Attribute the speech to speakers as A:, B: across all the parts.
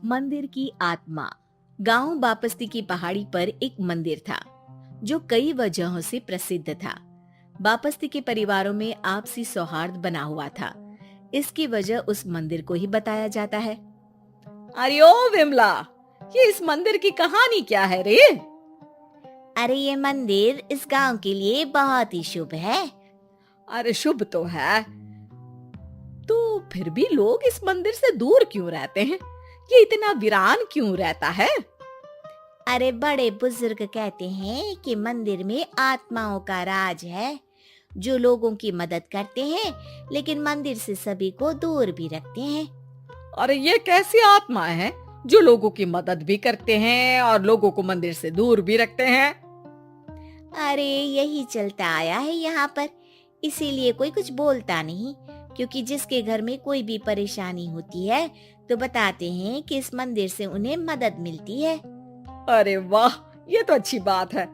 A: मंदिर की आत्मा। गांव बापस्ती की पहाड़ी पर एक मंदिर था जो कई वजहों से प्रसिद्ध था। बापस्ती के परिवारों में आपसी सौहार्द बना हुआ था। इसकी वजह उस मंदिर को ही बताया जाता है।
B: अरे ओ विमला, ये इस मंदिर की कहानी क्या है रे?
A: अरे ये मंदिर इस गांव के लिए बहुत ही शुभ है।
B: अरे शुभ तो है, तो फिर भी लोग इस मंदिर से दूर क्यों रहते हैं? ये इतना वीरान क्यों रहता है?
A: अरे बड़े बुजुर्ग कहते हैं कि मंदिर में आत्माओं का राज है जो लोगों की मदद करते हैं, लेकिन मंदिर से सभी को दूर भी रखते हैं।
B: अरे ये कैसी आत्माएं हैं जो लोगों की मदद भी करते हैं और लोगों को मंदिर से दूर भी रखते हैं?
A: अरे यही चलता आया है यहाँ पर, इसीलिए कोई कुछ बोलता नहीं, क्योंकि जिसके घर में कोई भी परेशानी होती है तो बताते हैं कि इस मंदिर से उन्हें मदद मिलती है।
B: अरे वाह, ये तो अच्छी बात है।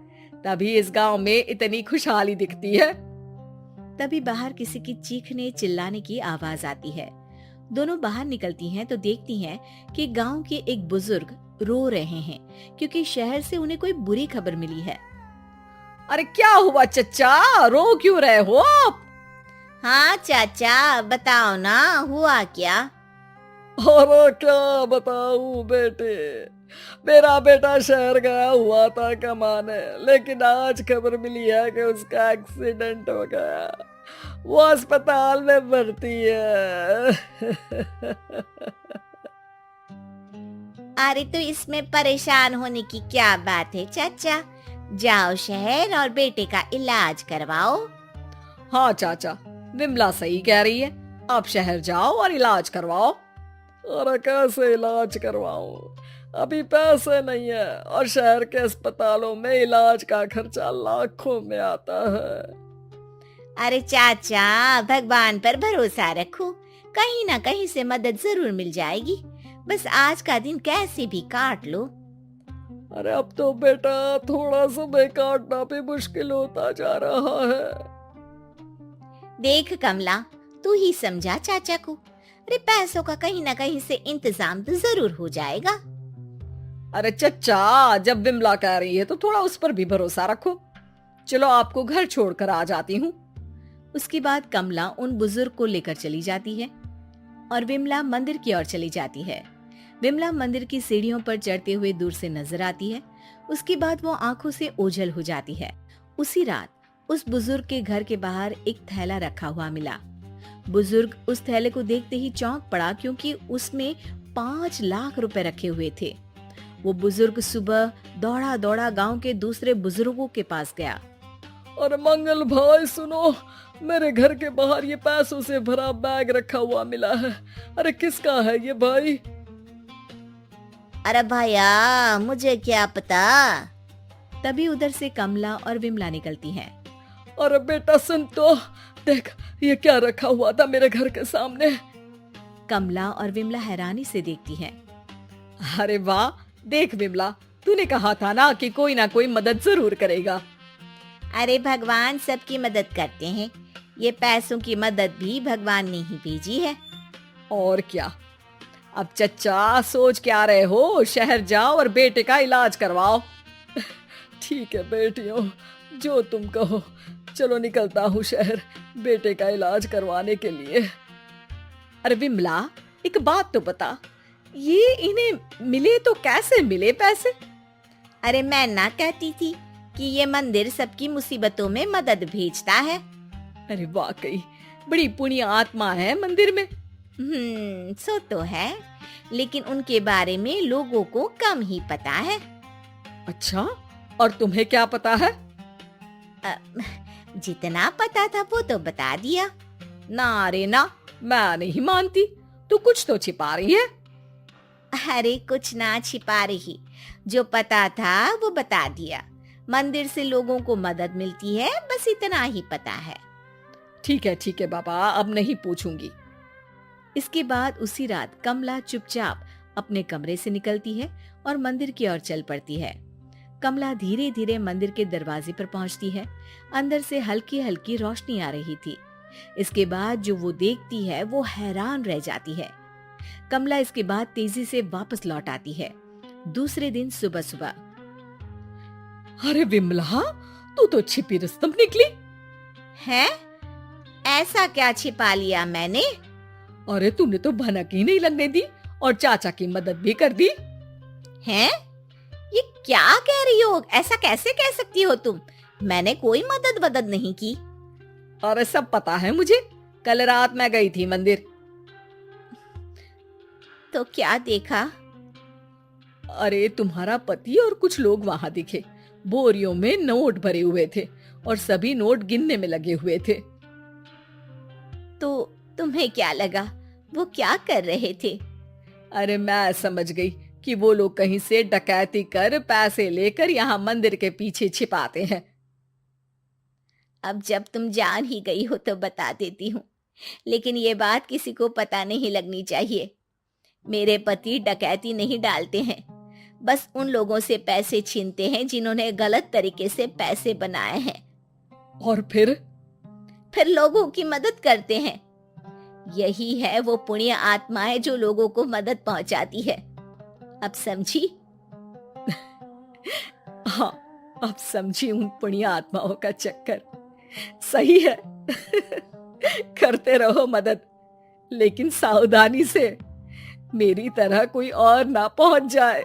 B: तभी इस गांव में इतनी खुशहाली दिखती है।
A: तभी बाहर किसी की चीखने चिल्लाने की आवाज आती है। दोनों बाहर निकलती हैं तो देखती हैं कि गांव के एक बुजुर्ग रो रहे हैं, क्योंकि शहर से उन्हें कोई बुरी खबर मिली है।
B: अरे क्या हुआ चच्चा, रो क्यों रहे हो आप?
A: हाँ चाचा, बताओ ना, हुआ क्या?
B: अरे क्या बताऊं बेटे, मेरा बेटा शहर गया हुआ था कमाने, लेकिन आज खबर मिली है कि उसका एक्सीडेंट हो गया। वो अस्पताल में भर्ती है।
A: अरे तो इसमें परेशान होने की क्या बात है चाचा, जाओ शहर और बेटे का इलाज करवाओ।
B: हाँ चाचा, विमला सही कह रही है, आप शहर जाओ और इलाज करवाओ। अरे कैसे इलाज करवाऊं, अभी पैसे नहीं है और शहर के अस्पतालों में इलाज का खर्चा लाखों में आता है।
A: अरे चाचा, भगवान पर भरोसा रखो, कहीं ना कहीं से मदद जरूर मिल जाएगी। बस आज का दिन कैसे भी काट लो।
B: अरे अब तो बेटा थोड़ा समय काटना भी मुश्किल होता जा रहा है।
A: देख कमला, तू ही समझा चाचा को। अरे पैसों का कहीं ना कहीं से इंतजाम तो जरूर हो जाएगा।
B: अरे चच्चा, जब विमला कह रही है तो थोड़ा उस पर भी भरोसा रखो। चलो आपको घर छोड़कर आ जाती हूँ।
A: उसके बाद कमला उन बुजुर्ग को लेकर चली जाती है और विमला मंदिर की ओर चली जाती है। विमला मंदिर की सीढ़ियों पर चढ़ते हुए दूर से नजर आती है। उसके बाद वो आंखों से ओझल हो जाती है। उसी रात उस बुजुर्ग के घर के बाहर एक थैला रखा हुआ मिला। बुजुर्ग उस थैले को देखते ही चौंक पड़ा, क्योंकि उसमें 5 लाख रुपए रखे हुए थे। वो बुजुर्ग सुबह दौड़ा दौड़ा गांव के दूसरे बुजुर्गों के पास गया।
B: अरे मंगल भाई सुनो, मेरे घर के बाहर ये पैसों से भरा बैग रखा हुआ मिला है। अरे किसका है ये भाई?
A: अरे भैया, मुझे क्या पता। तभी उधर से कमला और विमला निकलती हैं।
B: अरे बेटा सुन तो, देख ये क्या रखा हुआ था मेरे घर के सामने।
A: कमला और विमला हैरानी से देखती हैं।
B: अरे वाह, देख विमला, तूने कहा था ना कि कोई ना कोई मदद जरूर करेगा।
A: अरे भगवान सबकी मदद करते हैं, ये पैसों की मदद भी भगवान ने ही भेजी है।
B: और क्या, अब चच्चा सोच क्या रहे हो, शहर जाओ और बेटे का इलाज करवाओ। ठीक है बेटियों, जो तुम कहो। चलो निकलता हूँ शहर बेटे का इलाज करवाने के लिए। अरे विमला, एक बात तो बता, ये इन्हें मिले तो कैसे मिले पैसे?
A: अरे मैं ना कहती थी कि ये मंदिर सबकी मुसीबतों में मदद भेजता है।
B: अरे वाकई बड़ी पुण्य आत्मा है मंदिर में।
A: सो तो है, लेकिन उनके बारे में लोगों को कम ही पता है।
B: अच्छा, और तुम्हें क्या पता है?
A: जितना पता था वो तो बता दिया।
B: ना रे ना, मैं नहीं मानती, तू कुछ तो छिपा रही है।
A: अरे कुछ ना छिपा रही, जो पता था वो बता दिया। मंदिर से लोगों को मदद मिलती है, बस इतना ही पता है।
B: ठीक है बाबा, अब नहीं पूछूंगी।
A: इसके बाद उसी रात कमला चुपचाप अपने कमरे से निकलती है और मंदिर की ओर चल पड़ती है। कमला धीरे धीरे मंदिर के दरवाजे पर पहुंचती है। अंदर से हल्की हल्की रोशनी आ रही थी। इसके बाद जो वो देखती है वो हैरान रह जाती है। कमला इसके बाद तेजी से वापस लौट आती है। दूसरे दिन सुबह सुबह।
B: अरे विमला, तू तो छिपी रुस्तम निकली
A: है? ऐसा क्या छिपा लिया मैंने?
B: अरे तूने तो भनक ही नहीं लगने दी और चाचा की मदद भी कर दी।
A: हैं? ये क्या कह रही हो? ऐसा कैसे कह सकती हो तुम? मैंने कोई मदद नहीं की।
B: अरे सब पता है मुझे, कल रात मैं गई थी मंदिर।
A: तो क्या देखा?
B: अरे तुम्हारा पति और कुछ लोग वहां दिखे, बोरियों में नोट भरे हुए थे और सभी नोट गिनने में लगे हुए थे।
A: तो तुम्हें क्या लगा? वो क्या कर रहे थे?
B: अरे मैं समझ गई कि वो लोग कहीं से डकैती कर पैसे लेकर यहाँ मंदिर के पीछे छिपाते हैं।
A: अब जब तुम जान ही गई हो तो बता देती हूँ, लेकिन ये बात किसी को पता नहीं लगनी चाहिए। मेरे पति डकैती नहीं डालते हैं, बस उन लोगों से पैसे छीनते हैं जिन्होंने गलत तरीके से पैसे बनाए हैं।
B: और फिर
A: लोगों की मदद करते हैं। यही है वो पुण्य आत्माएं जो लोगों को मदद पहुंचाती है। अब समझी?
B: हाँ, अब समझी उन पुण्य आत्माओं का चक्कर। सही है। करते रहो मदद, लेकिन सावधानी से, मेरी तरह कोई और ना पहुंच जाए।